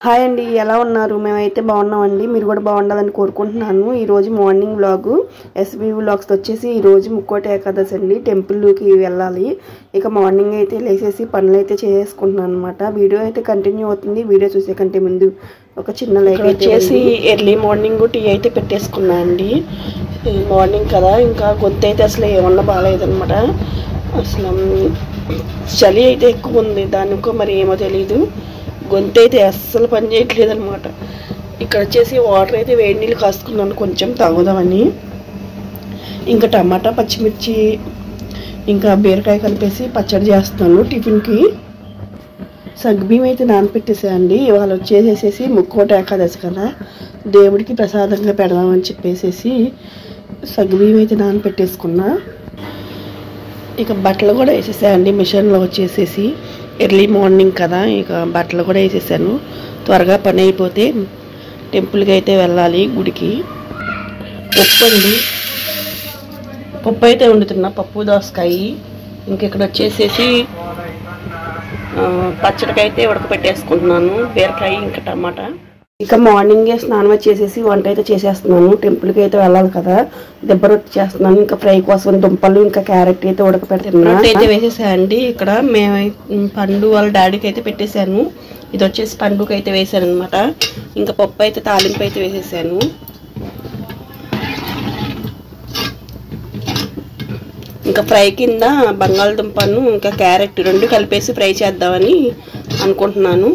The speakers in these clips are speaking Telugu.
హాయ్ అండి, ఎలా ఉన్నారు? మేమైతే బాగున్నామండి. మీరు కూడా బాగుండాలని కోరుకుంటున్నాను. ఈరోజు మార్నింగ్ వ్లాగు ఎస్బీ వ్లాగ్స్ వచ్చేసి ఈరోజు ముక్కోటి ఏకాదశి అండి. టెంపుల్కి వెళ్ళాలి. ఇక మార్నింగ్ అయితే లేచేసి పనులు అయితే చేసుకుంటున్నాను అనమాట. వీడియో అయితే కంటిన్యూ అవుతుంది. వీడియో చూసే కంటే ముందు ఒక చిన్న లైక్ వచ్చేసి ఎర్లీ మార్నింగ్ టీ అయితే పెట్టేసుకున్నా అండి. మార్నింగ్ కదా, ఇంకా గొంతు అయితే అసలు ఏమన్నా బాగాలేదనమాట. అసలు చలి అయితే ఎక్కువ ఉంది, దానికో మరి ఏమో తెలీదు. గొంతు అయితే అస్సలు పని చేయట్లేదు అనమాట. ఇక్కడ వచ్చేసి వాటర్ అయితే వేడి నీళ్ళు కాసుకున్నాను కొంచెం తాగుదామని. ఇంకా టమాటా పచ్చిమిర్చి ఇంకా బీరకాయ కలిపేసి పచ్చడి చేస్తున్నాను టిఫిన్కి. సగ్గుబియ్యం అయితే నానపెట్టేసాయండి. ఇవాళ వచ్చేసేసి ముక్కోటి ఏకాదశి కదా, దేవుడికి ప్రసాదంగా పెడదామని చెప్పేసి సగ్గుబియ్యం అయితే నానపెట్టేసుకున్నా. ఇక బట్టలు కూడా వేసేసాయండి మిషన్లో వచ్చేసేసి. ఎర్లీ మార్నింగ్ కదా, ఇక బట్టలు కూడా వేసేసాను. త్వరగా పని అయిపోతే టెంపుల్కి అయితే వెళ్ళాలి, గుడికి. పప్పు అండి, పప్పు అయితే వండుతున్నా, పప్పు దోసకాయ. ఇంక ఇక్కడ వచ్చేసేసి పచ్చడికి అయితే ఉడకపెట్టేసుకుంటున్నాను, బీరకాయ ఇంకా టమాటా. ఇక మార్నింగే స్నానం వచ్చేసేసి వంట అయితే చేసేస్తున్నాను. టెంపుల్కి అయితే వెళ్ళాలి కదా, దెబ్బ రొట్టి చేస్తున్నాను. ఇంకా ఫ్రై కోసం దుంపలు ఇంకా క్యారెట్ అయితే ఉడకపెడుతున్నాను. అయితే వేసేసాయండి. ఇక్కడ మేము పండు వాళ్ళ డాడీకి అయితే పెట్టేశాను. ఇది వచ్చేసి పండుకి అయితే వేసాను అనమాట. ఇంకా పప్పు అయితే తాలింపు అయితే వేసేసాను. ఇంకా ఫ్రై కింద బంగాళదుంపను ఇంకా క్యారెట్ రెండు కలిపేసి ఫ్రై చేద్దామని అనుకుంటున్నాను.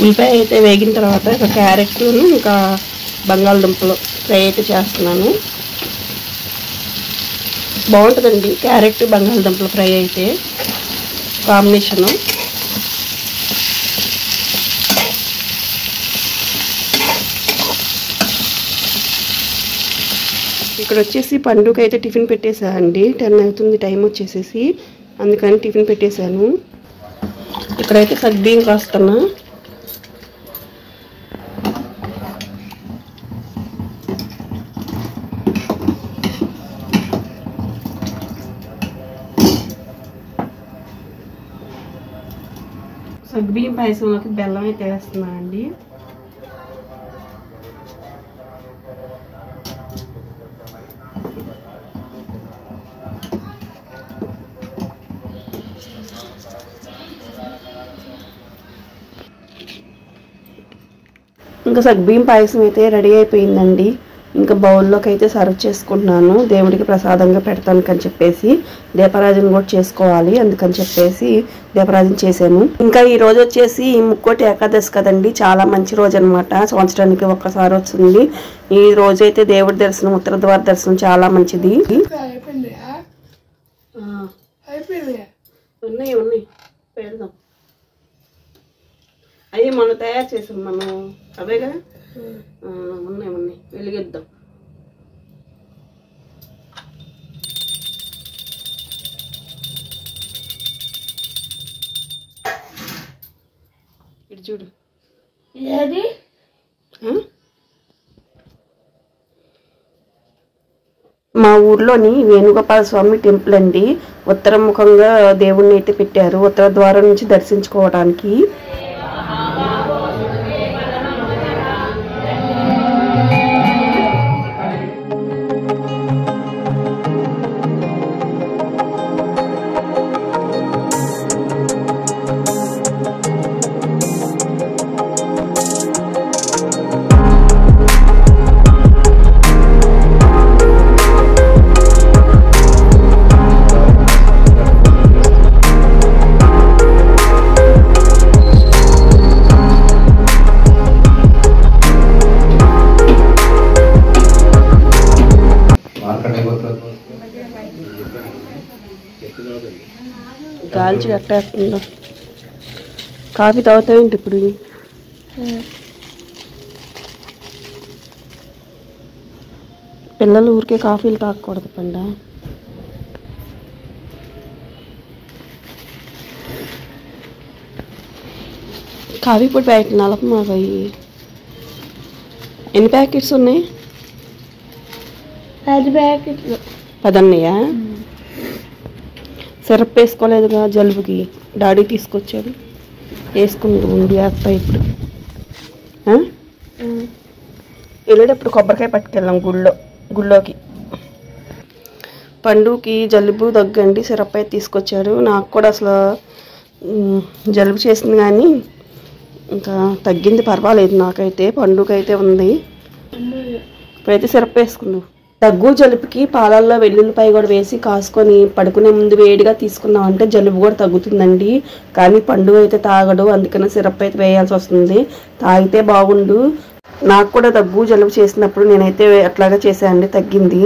ఉల్లిపాయ అయితే వేగిన తర్వాత ఇక క్యారెట్ను ఇంకా బంగాళదుంపలు ఫ్రై అయితే చేస్తున్నాను. బాగుంటుందండి క్యారెట్ బంగాళదుంపల ఫ్రై అయితే కాంబినేషను. ఇక్కడ వచ్చేసి పండుగ అయితే టిఫిన్ పెట్టేసా అండి. 10 అవుతుంది టైం వచ్చేసేసి, అందుకని టిఫిన్ పెట్టేశాను. ఇక్కడైతే సగ్గుబియ్యం కాస్తున్నా. సగ్గుబియ్యం పాయసంలోకి బెల్లం అయితే వేస్తున్నానండి. ఇంకా సగ్గుబియ్యం పాయసం అయితే రెడీ అయిపోయిందండి. ఇంకా బౌల్లోకి అయితే సర్వ్ చేసుకుంటున్నాను. దేవుడికి ప్రసాదంగా పెడతానికని చెప్పేసి దీపారాజన కూడా చేసుకోవాలి, అందుకని చెప్పేసి దీపారాజన చేశాను. ఇంకా ఈ రోజు వచ్చేసి ముక్కోటి ఏకాదశి కదండి, చాలా మంచి రోజు అనమాట. సంవత్సరానికి ఒక్కసారి వస్తుంది. ఈ రోజు అయితే దేవుడి దర్శనం, ఉత్తర ద్వార దర్శనం చాలా మంచిది. ఉన్నాయి ఉన్నాయి పెడదాం. అవి మనం తయారు చేసాం, మనం అవేగా ఉన్నాయి ఉన్నాయి వెలిగిద్దాం. ఇటు చూడు, ఏది మా ఊర్లోని వేణుగోపాల స్వామి టెంపుల్ అండి. ఉత్తర ముఖంగా దేవుణ్ణి అయితే పెట్టారు, ఉత్తర ద్వారం నుంచి దర్శించుకోవడానికి. కాల్చి కట్టేస్తుందా? కాఫీ తాగుతావేంటి ఇప్పుడు? పిల్లలు ఊరికే కాఫీలు తాగకూడదు పండ. కాఫీ పొడి ప్యాకెట్ 40 మాకు. ఎన్ని ప్యాకెట్స్ ఉన్నాయి? 10 ప్యాకెట్లు. 10 ఉన్నాయా? సిరప్ వేసుకోలేదుగా జలుబుకి, డాడీ తీసుకొచ్చాడు, వేసుకుంది అత్త. ఇప్పుడు వెళ్ళేటప్పుడు కొబ్బరికాయ పట్టుకెళ్ళాం గుళ్ళోకి. పండుకి జలుబు దగ్గండి సిరప్ అయితే తీసుకొచ్చారు. నాకు కూడా అసలు జలుబు చేసింది కానీ ఇంకా తగ్గింది, పర్వాలేదు నాకైతే. పండుగైతే ఉంది. ఇప్పుడైతే సిరప్ వేసుకున్నాం. దగ్గు జలుబుకి పాలల్లో వెల్లుల్లిపాయ కూడా వేసి కాసుకొని పడుకునే ముందు వేడిగా తీసుకున్నాం అంటే జలుబు కూడా తగ్గుతుందండి. కానీ పండుగ అయితే తాగడు, అందుకని సిరప్ అయితే వేయాల్సి వస్తుంది. తాగితే బాగుండు. నాకు కూడా దగ్గు జలుబు చేసినప్పుడు నేనైతే అట్లాగా చేశానండి, తగ్గింది.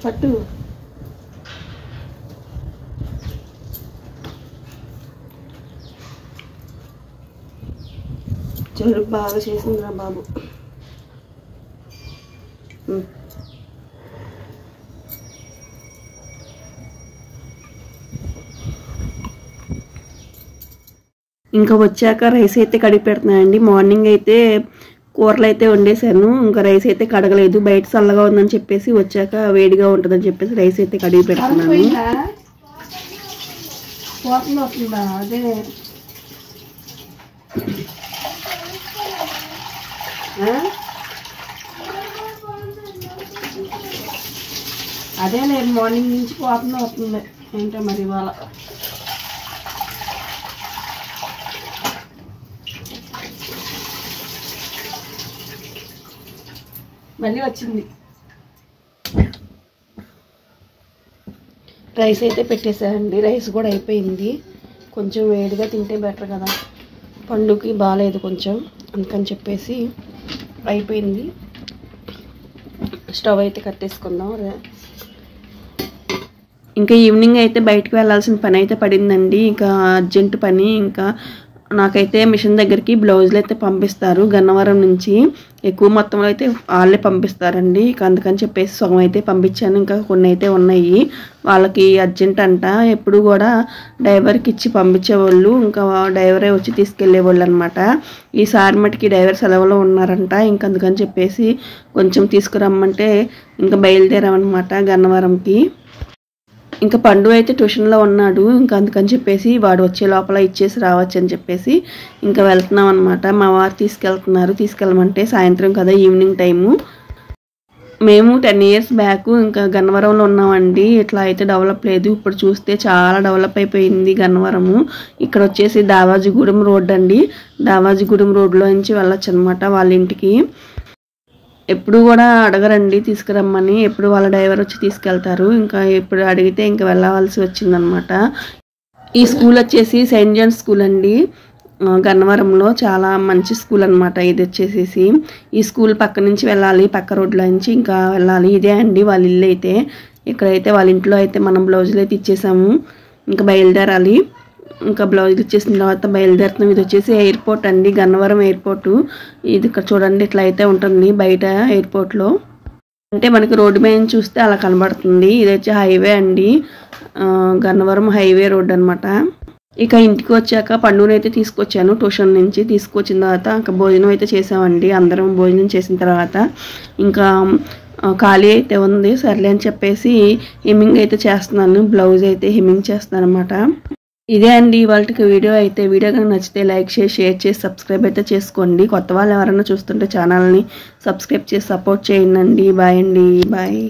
పట్టు జలుబు బాగా చేసిందిరా బాబు. ఇంకా వచ్చాక రైస్ అయితే కడిగి పెడుతున్నానండి. మార్నింగ్ అయితే కూరలు అయితే వండేసాను, ఇంకా రైస్ అయితే కడగలేదు. బయట చల్లగా ఉందని చెప్పేసి వచ్చాక వేడిగా ఉంటుందని చెప్పేసి రైస్ అయితే కడిగి పెడుతున్నాను. అదే లేదు, మార్నింగ్ నుంచి కోపం అవుతుంది ఏంటో మరి ఇవాళ. మళ్ళీ వచ్చింది. రైస్ అయితే పెట్టేసానండి. రైస్ కూడా అయిపోయింది. కొంచెం వేడిగా తింటే బెటర్ కదా, పండుకి బాగాలేదు కొంచెం, అందుకని చెప్పేసి అయిపోయింది. స్టవ్ అయితే కట్టేసుకుందాం. ఇంకా ఈవినింగ్ అయితే బయటకు వెళ్ళాల్సిన పని అయితే పడిందండి. ఇంకా అర్జెంట్ పని. ఇంకా నాకైతే మిషన్ దగ్గరికి బ్లౌజులు అయితే పంపిస్తారు గన్నవరం నుంచి. ఎక్కువ మొత్తంలో అయితే వాళ్ళే పంపిస్తారండి. ఇక అందుకని చెప్పేసి సగం అయితే పంపించాను. ఇంకా కొన్ని అయితే ఉన్నాయి. వాళ్ళకి అర్జెంట్ అంట. ఎప్పుడు కూడా డ్రైవర్కి ఇచ్చి పంపించేవాళ్ళు, ఇంకా డ్రైవరే వచ్చి తీసుకెళ్ళేవాళ్ళు అనమాట. ఈసారి మటుకి డ్రైవర్ సెలవులో ఉన్నారంట. ఇంక అందుకని చెప్పేసి కొంచెం తీసుకురమ్మంటే ఇంకా బయలుదేరామన్నమాట గన్నవరంకి. ఇంకా పండు అయితే ట్యూషన్లో ఉన్నాడు. ఇంకా అందుకని చెప్పేసి వాడు వచ్చే లోపల ఇచ్చేసి రావచ్చు అని చెప్పేసి ఇంకా వెళ్తున్నాం అనమాట. మా వారు తీసుకెళ్తున్నారు. తీసుకెళ్ళమంటే సాయంత్రం కదా, ఈవినింగ్ టైము. మేము 10 years బ్యాక్ ఇంకా గన్నవరంలో ఉన్నామండి. ఇట్లా అయితే డెవలప్ లేదు. ఇప్పుడు చూస్తే చాలా డెవలప్ అయిపోయింది గన్నవరము. ఇక్కడ వచ్చేసి దావాజిగూడెం రోడ్ అండి. దావాజిగూడెం రోడ్లో నుంచి వెళ్ళొచ్చు అనమాట వాళ్ళ ఇంటికి. ఎప్పుడు కూడా అడగరండి తీసుకురమ్మని, ఎప్పుడు వాళ్ళ డ్రైవర్ వచ్చి తీసుకెళ్తారు. ఇంకా ఎప్పుడు అడిగితే ఇంకా వెళ్ళవలసి వచ్చిందనమాట. ఈ స్కూల్ వచ్చేసి సెయింట్ జాన్స్ స్కూల్ అండి, గన్నవరంలో. చాలా మంచి స్కూల్ అనమాట ఇది వచ్చేసేసి. ఈ స్కూల్ పక్క నుంచి వెళ్ళాలి, పక్క రోడ్లో నుంచి ఇంకా వెళ్ళాలి. ఇదే అండి వాళ్ళ ఇల్లు అయితే. ఇక్కడైతే వాళ్ళ ఇంట్లో అయితే మనం బ్లౌజులు అయితే ఇచ్చేసాము. ఇంకా బయలుదేరాలి. ఇంకా బ్లౌజులు ఇచ్చేసిన తర్వాత బయలుదేరుతున్నాం. ఇది వచ్చేసి ఎయిర్పోర్ట్ అండి, గన్నవరం ఎయిర్పోర్టు. ఇది ఇక్కడ చూడండి, ఇట్లా అయితే ఉంటుంది బయట ఎయిర్పోర్ట్లో. అంటే మనకి రోడ్డు మీద చూస్తే అలా కనబడుతుంది. ఇది వచ్చి హైవే అండి, గన్నవరం హైవే రోడ్ అనమాట. ఇక ఇంటికి వచ్చాక పండుగను అయితే తీసుకొచ్చాను ట్యూషన్ నుంచి. తీసుకొచ్చిన తర్వాత ఇంకా భోజనం అయితే చేసామండి. అందరం భోజనం చేసిన తర్వాత ఇంకా ఖాళీ అయితే ఉంది, సర్లే అని చెప్పేసి హెమ్మింగ్ అయితే చేస్తున్నాను. బ్లౌజ్ అయితే హెమ్మింగ్ చేస్తున్నాను అనమాట. ఇదే అండి ఇవాళకి వీడియో అయితే. వీడియో కనుక నచ్చితే లైక్ చేసి షేర్ చేసి సబ్స్క్రైబ్ అయితే చేసుకోండి. కొత్త వాళ్ళు ఎవరైనా చూస్తుంటే ఛానల్ని సబ్స్క్రైబ్ చేసి సపోర్ట్ చేయండి. బాయ్ అండి, బాయ్.